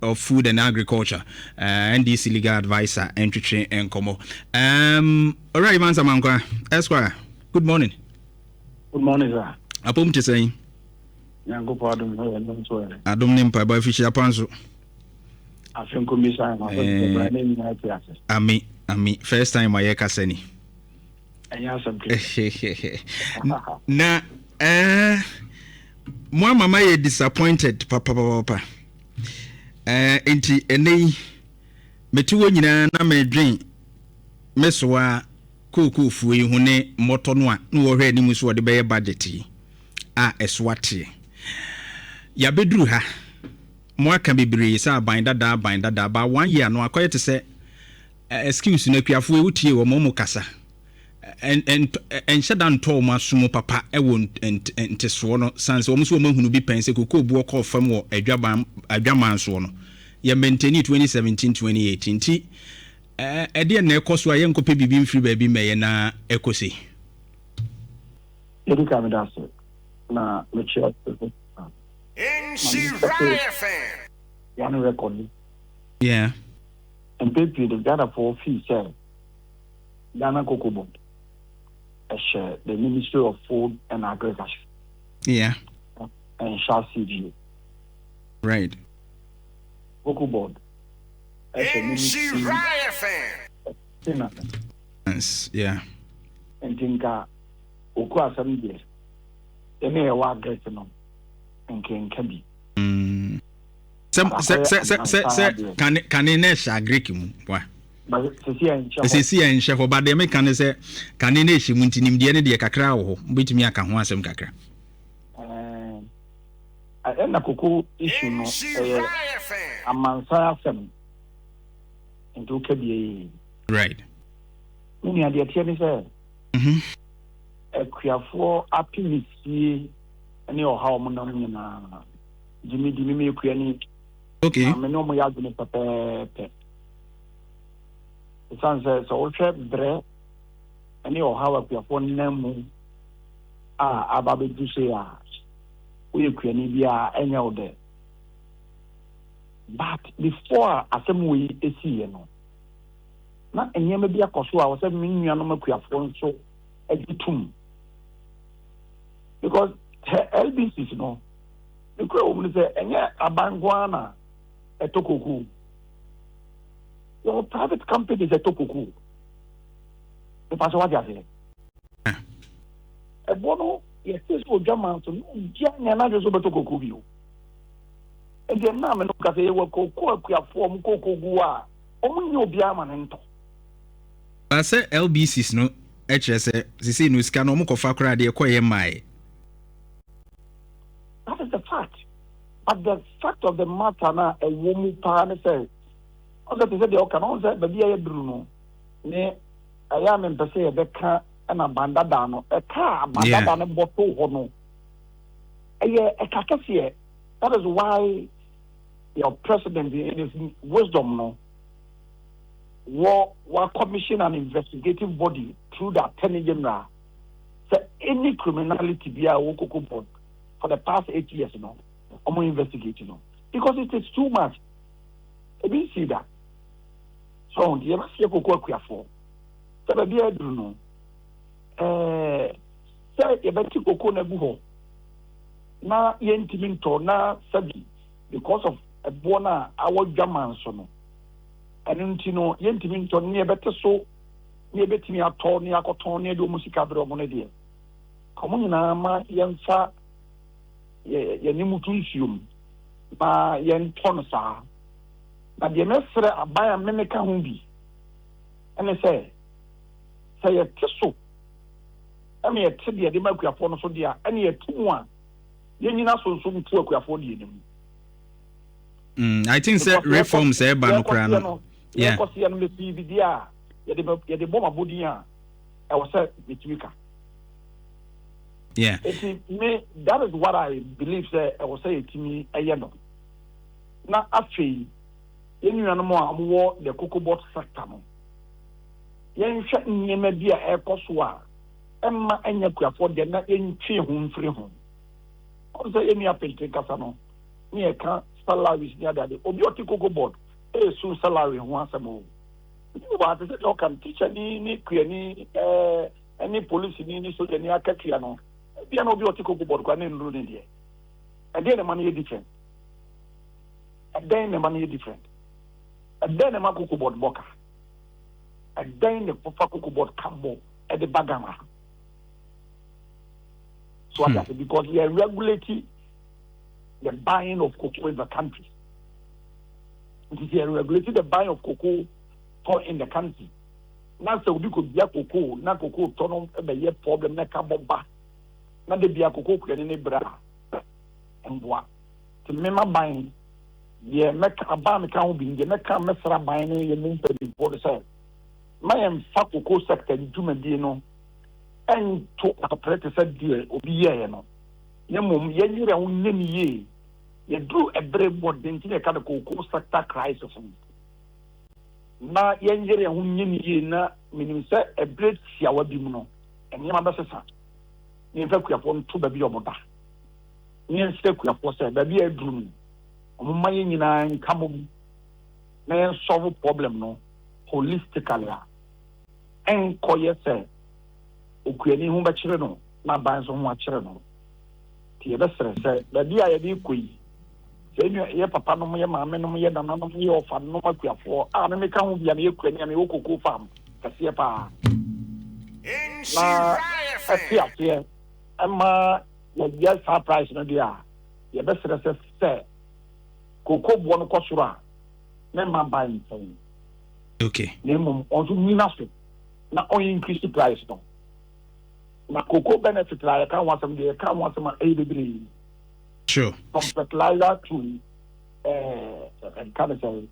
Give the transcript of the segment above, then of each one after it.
of Food and Agriculture, NDC legal advisor, Entreat and Como. All right, man, Samankwa, Esquire. Good morning. Good morning, sir. Apom to say. Yango pardon, I don't name by official panso. I think commission. Ami, first time I hear Seni. Na my mama is disappointed, papa. Enti ene metuwo nyina na me dwen mesoa koku fuwe hune moto no a na wo hwe animu so de beye budget a eswate ya beduru ha mo aka bebre sa ban dada ba 1 year no akoyete se excuse na kuafo ewutie wo mo kasa en shedan to ma sumo papa e wo nteso no sanse wo so mahunu bi pense kokko bu okọ fam wo adwaman so no ye maintain 2017-2018 ti ede na ekoso aye nkope bibi mfiri ba bi meye na ekosi Edu kamidaso na mechi Nhyira FM. One record. Yeah. And people the gather for fee say Ghana Cocoa Board. The Ministry of Food and Agriculture. Yeah. And Shah CG. Right. Cocoa Board. Nhyira FM. Yeah. And Tinka Okwa Sambi. Any award get no. And can be. Can ne sha Greek mu wa. But sisi en chef but they make can say can ne shi mu ntinim de ne de kakra wo bitimi aka ho asem kakra. Na koko issue no amansa afem into kebie. Right. Mini ade tie ni say akuafo apimisi ene o hawo mo nam nyina dimi me akua ni. Okay. Me no mo ya dune pepe. Sanse so ultra bre ene o hawo akuafo namu ababe du say we akua ni bia enya o de. But before asem we esi no na enyema bia koso a wo se me nua no makuafo nso editum because LBC no the crow will say enya abangwana etokoku your private company is etokoku the pastor what you say e bono yes so German so no nya na so betokoku bi o e dem na me no ka say we kokku akuafo mu kokogu a omunye obi ama ne nto ba say LBCs no HSE sisi no sika no mukofa kra de ekoye mai. That is the fact. But the fact of the matter now, a woman partner says, also to say the Okan, say, baby, I Bruno. Ne, I am in Pese, a car and a bandadano, a car, bandadano, bottle, hono. A cacasia. That is why your president, in his wisdom, no, war commission an investigative body through the Attorney General. So any criminality be a Wokoko board. For the past 8 years, I'm investigating, because it is too much. I didn't see that. So, the ever see a cocoa for. So, the beer do know. Say, a better cocoa nebuho. Na yentiminto, na sabi, because of a bona, our German sono. And yentiminto near better so, near betting a torn, near cotton, near do musica bromonedia. Come on, ma, young fa. Ye ni mutunsium ba ye nton sa na de mesre abaya meneka ho bi ene say ye tiso ame ye tide de makuafo no so dia ene ye tumu a ye nyina sonso mutu akuafo de enim I think say reforms e ba no kra no yeah because ye no me bi dia ye de boma bodin a e wo say bitimika. Yeah. That is what I believe. I will say to me, no. Now, after you know more the cocoa board sector. You shut me maybe a air coswa. Emma and you afford the not in 3 home free home. Also, any up in Casano. Me, I can't salaries near that. Obioti cocoa board, soon salary once a month. But I said, okay, teacher, any police, any soldier, any Akakiano. Be an Obioti cocoa board, can in ruin here. Again, the money is different. And then the money is different. And then the Makuku board boka. And then the Fakuku board cambo at the Bagama. So I said, because we are regulating the buying of cocoa in the country. It is regulating the buying of cocoa in the country. Now, so we could be a cocoa, not cocoa, turn a year problem, not carbon. Not the be a cocoa, any bra. And what? To remember buying, yeah, make a ban account being the neck can mess up buying a moon for the sale. My cocoa sector in Jumedino. And to operate a deal or be ye no. Yamum, ye own ye. You drew a brave word into a kind of cocoa sector crisis. Na yenjere ye na meaning say a bread siawa bimuno. And Yamabasa. In fact, we have won 2 baby omoda. Near step we have was a baby a dream. My in come na solve problem no holistically. And koye say. Ukuani who bachelor no, my bands on what channel. The other said, the dear idea queen. Say, your papa no more, mamma no more, than none of your fan no more for. I make come be an Ukrainian Yoko farm. Cassiapa. Here. Emma, your yes, surprise, no dear. Your best say, Coco Buono Cosura. Never buying thing. Okay. Name on to nothing. Not only increase the price, no. Na cocoa benefit like I can't want some there, can't want some ABB. Sure. From fertilizer to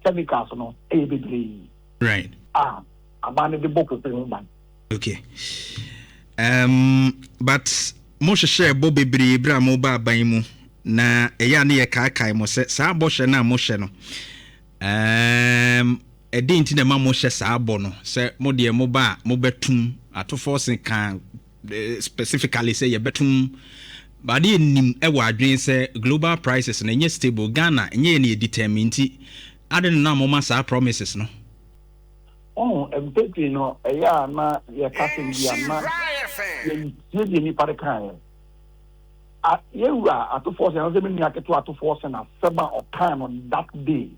chemicals, no ABB. Right. Abandon the book of the woman. Okay. But most share Bobby Bra mobile by mu na eya ne kai mo se sa boshe na mo hye no. Edinti na ma mo hye sa abo no se mo de mo ba mo betum atofo kan specifically say you betum but nim e wa adwen say global prices na nye stable Ghana nye na determine ti ade na mo ma sa promises no empty no eya na ye captain dia na ye ni pare kan ye wa atofo say no se me ni aketo atofo say na seba o kan on that day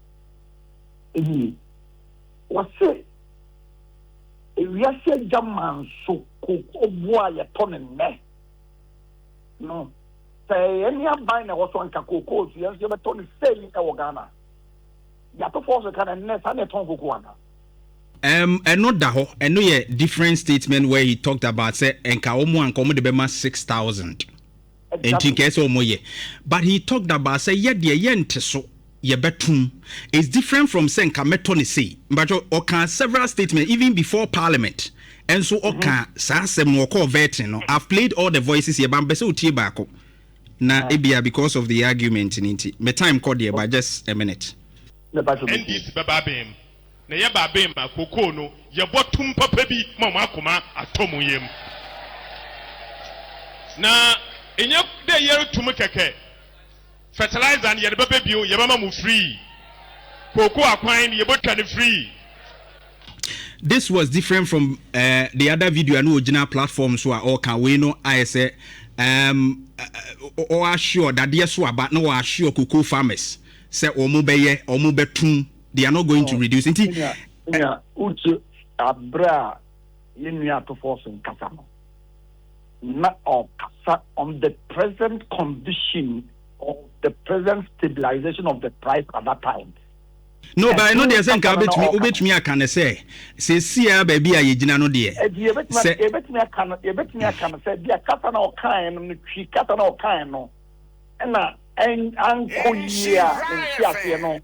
what say we are saying German so cocoa boy a ton and me. No. Say any buying a was on cocoa, yes, you have a ton selling our Ghana. You have to force a kind of nest and a ton cocoa. And not that and no a different statement where he talked about say and Kaomo and Komo de Bema 6,000. And in case of moye. But he talked about say yeah the yen so ye betum is different from saying kametoni say but oka several statements even before parliament and so oka sasem no call vetting no I've played all the voices here but so tie baako na ebia because of the argument in it me time called here by just a minute NDC bababem na ye babem akoko no ye botum papa bi mama akoma atomu yem na enye de ye tum keke fertilizer and your baby, your mama free. Cocoa acquine, your botany free. This was different from the other video and original platforms who are all can we know I say or assure that yes but no assure cocoa farmers say omubeye omubetum they are not going to reduce it. Uche abra yenya to force in Kasano. Not on the present condition of the present stabilization of the price at that time. No, but I know there's an garbage me ubet me I can say see baby I jina no dear. Ebet me I can say dia kata na okan no twi kata na okan no na en anko yia ntia no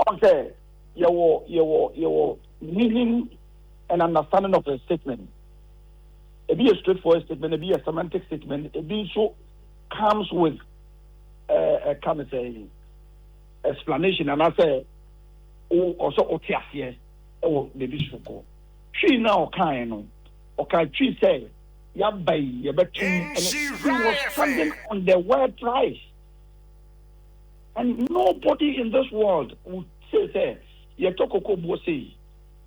on say you meaning and understanding of the statement. It be a straightforward statement, it be a semantic statement, it be so comes with kind of say explanation and I say also otiasie the bishop she now kind okay she say ya bay ya betum and he was standing on the word price And nobody in this world would say, you talk of Kobo say,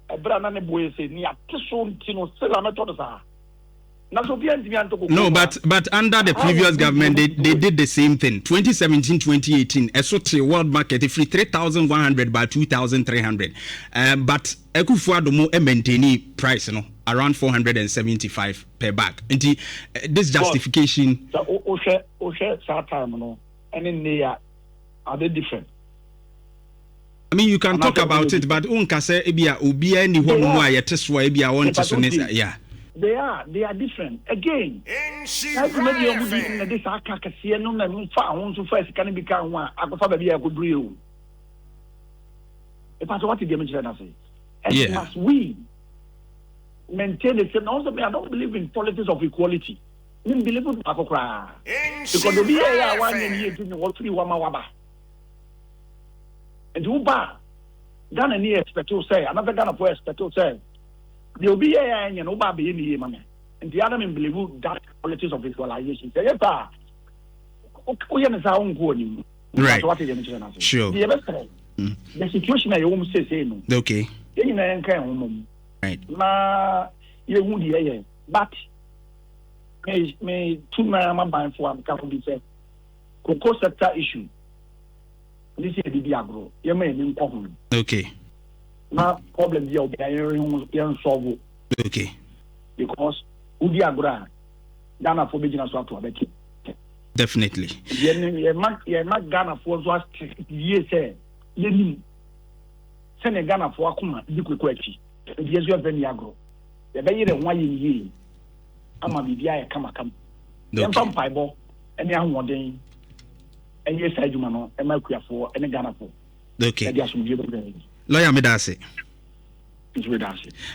a brand boy say, near Tison Tino, Selamatodasa. No, but under the previous government, they did the same thing. 2017, 2018, Esoti world market free 3,100 by 2,300. But Ekufuadomo maintaining price, around 475 per bag. And this justification. So, Oshe, Satam, and in there, are they different? I mean, you can talk about it, but unkase ebia ubia ni ho no a yeteswa ebia won teso yeah. They are different. Again, NC this akakase no na mfa ho so first can be kan one akofa ba bia akoduru you. If I what the image that I say. And must we maintain the same? Also, I don't believe in politics of equality. I don't believe in akokra. Because the BA one year to what 3 wama. And who ba Ghana ni expect to say another Ghana for expect to say there will be a and no baby in the man. And the other men believe that politics of equalization. Say, yes, we are own going. Right. Sure. The situation I almost say no. Okay. Right. Ma you would hear, but may 2 man by for can be said. Cocoa sector issue. This is the agro. You may be problem. Okay. My problem is young solve. Okay. Because Udi Agra, Ghana for business to abet. Definitely. You're not Ghana for what years say. Send a Ghana for Akuma, you could question. Yes, you have been agro. The bay in 1 year. I'm a BBI come. Then from Pibo, and young one day. And yes, I do know, and my queer for and a Ghana for. Okay. Lawyer Medase.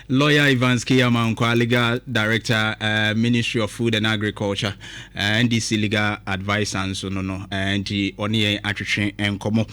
Lawyer Evans Kiyama, legal director, Ministry of Food and Agriculture, NDC legal advice and so no, and the Oni Attrition and Como.